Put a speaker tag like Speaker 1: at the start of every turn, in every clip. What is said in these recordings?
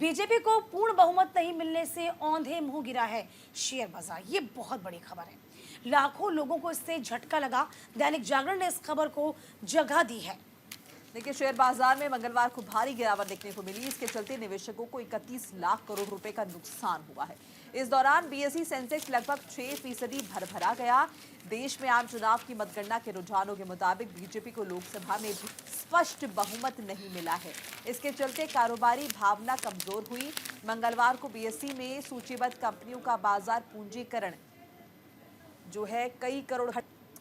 Speaker 1: BJP को पूर्ण बहुमत नहीं मिलने से औंधे मुंह गिरा है शेयर बाजार। ये बहुत बड़ी खबर है, लाखों लोगों को इससे झटका लगा। दैनिक जागरण ने इस खबर को जगह दी है।
Speaker 2: देखिए, शेयर बाजार में मंगलवार को भारी गिरावट देखने को मिली। इसके चलते निवेशकों को 31 लाख करोड़ रुपए का नुकसान हुआ है। इस दौरान बीएसई सेंसेक्स लगभग 6% भरभरा गया। देश में आम चुनाव की मतगणना के रुझानों के मुताबिक बीजेपी को लोकसभा में भी स्पष्ट बहुमत नहीं मिला है। इसके चलते कारोबारी भावना कमजोर हुई। मंगलवार को बीएसई में सूचीबद्ध कंपनियों का बाजार पूंजीकरण जो है कई करोड़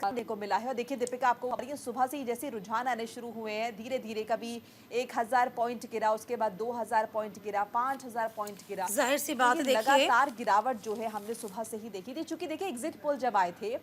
Speaker 2: करने को मिला है। और देखिए दीपिका, आपको सुबह से ही जैसे रुझान आने शुरू हुए हैं, धीरे धीरे कभी 1000 पॉइंट गिरा, उसके बाद 2000 पॉइंट गिरा, 5000 पॉइंट गिरा।
Speaker 1: जाहिर सी बात है,
Speaker 2: लगातार गिरावट जो है हमने सुबह से ही देखी थी। चूंकि देखिए एग्जिट पोल जब आए थे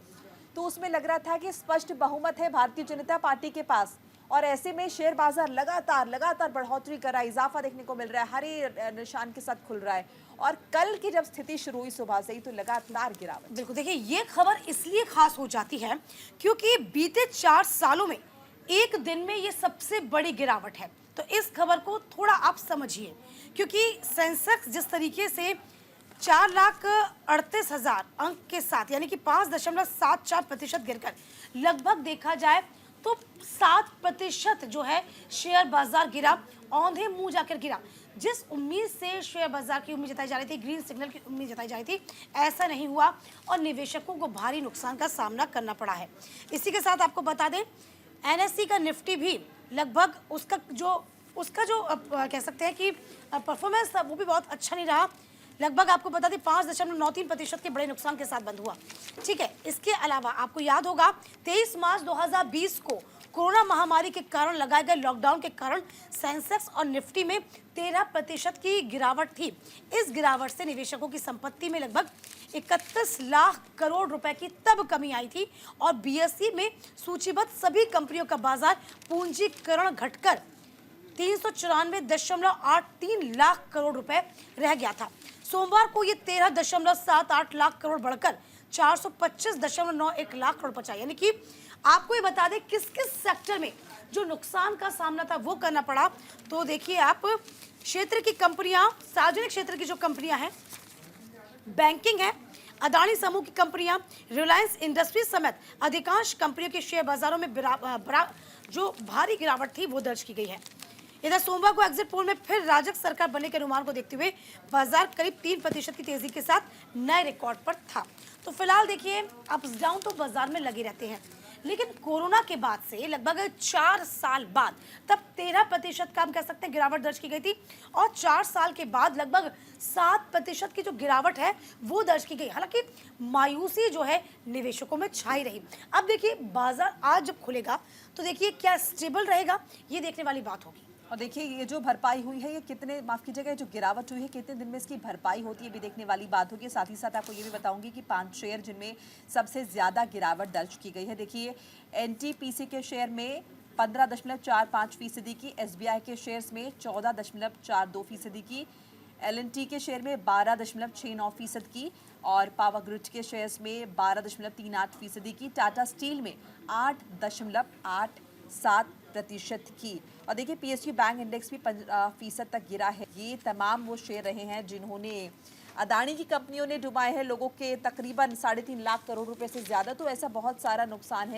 Speaker 2: तो उसमें लग रहा था कि स्पष्ट बहुमत है भारतीय जनता पार्टी के पास, और ऐसे में शेयर बाजार लगातार बढ़ोतरी कर रहा है, इजाफा देखने को मिल रहा है, हरे निशान के साथ खुल रहा है। और कल की जब स्थिति शुरू हुई सुबह से ही तो लगातार गिरावट।
Speaker 1: बिल्कुल, देखिए ये खबर इसलिए खास हो जाती है क्योंकि बीते 4 सालों में एक दिन में ये सबसे बड़ी गिरावट है। तो इस खबर को थोड़ा आप समझिए, क्योंकि सेंसेक्स जिस तरीके से 4,38,000 अंक के साथ यानी कि 5.74% गिरकर लगभग देखा जाए तो 7% जो है शेयर बाजार गिरा, औंधे मुंह जाकर गिरा। जिस उम्मीद से शेयर बाजार की उम्मीद जताई जा रही थी, ग्रीन सिग्नल की उम्मीद जताई जा रही थी, ऐसा नहीं हुआ और निवेशकों को भारी नुकसान का सामना करना पड़ा है। इसी के साथ आपको बता दें, एनएसई का निफ्टी भी लगभग उसका जो कह सकते हैं कि परफॉर्मेंस था वो भी बहुत अच्छा नहीं रहा। लगभग आपको बता दें 5.93% के बड़े नुकसान के साथ बंद हुआ। ठीक है, इसके अलावा आपको याद होगा 23 मार्च 2020 को कोरोना महामारी के कारण लगाए गए लॉकडाउन के कारण सेंसेक्स और निफ्टी में 13% की गिरावट थी। इस गिरावट से निवेशकों की संपत्ति में लगभग 31 लाख करोड़ रुपए की तब कमी आई थी और बीएसई में सूचीबद्ध सभी कंपनियों का बाजार पूंजीकरण घटकर 394.83 लाख करोड़ रुपए रह गया था। सोमवार को ये 13.78 लाख करोड़ बढ़कर 425.91 लाख करोड़ पहुंचा। यानी कि आपको ये बता दें किस किस सेक्टर में जो नुकसान का सामना था वो करना पड़ा। तो देखिए आप, क्षेत्र की कंपनियां, सार्वजनिक क्षेत्र की जो कंपनियां हैं, बैंकिंग है, अदानी समूह की कंपनियां, रिलायंस इंडस्ट्रीज समेत अधिकांश कंपनियों के शेयर बाजारों में जो भारी गिरावट थी वो दर्ज की गई है। इधर सोमवार को एग्जिट पोल में फिर राजग सरकार बनने के अनुमान को देखते हुए बाजार करीब 3% की तेजी के साथ नए रिकॉर्ड पर था। तो फिलहाल देखिए अप्स डाउन तो बाजार में लगे रहते हैं, लेकिन कोरोना के बाद से लगभग 4 साल बाद तब 13% का हम कह सकते हैं गिरावट दर्ज की गई थी और 4 साल के बाद लगभग 7% की जो गिरावट है वो दर्ज की गई। हालांकि मायूसी जो है निवेशकों में छाई रही। अब देखिए बाजार आज जब खुलेगा तो देखिए क्या स्टेबल रहेगा, ये देखने वाली बात होगी।
Speaker 2: और देखिए ये जो भरपाई हुई है, ये कितने, माफ कीजिएगा, जो गिरावट हुई है कितने दिन में इसकी भरपाई होती है भी देखने वाली बात होगी। साथ ही साथ आपको ये भी बताऊंगी कि 5 शेयर जिनमें सबसे ज्यादा गिरावट दर्ज की गई है। देखिए एनटीपीसी के शेयर में 15.45% की, एसबीआई के शेयर्स में 14.42% की, एलएनटी के शेयर में 12.69% की और पावर ग्रिड के शेयर्स में 12.38% की, टाटा स्टील में 8.87% की। और देखिए पीएसयू बैंक इंडेक्स भी 5% तक गिरा है। ये तमाम वो शेयर रहे हैं जिन्होंने अदानी की कंपनियों ने डुबाए हैं लोगों के तकरीबन 3.5 लाख करोड़ रुपए से ज्यादा। तो ऐसा बहुत सारा नुकसान है।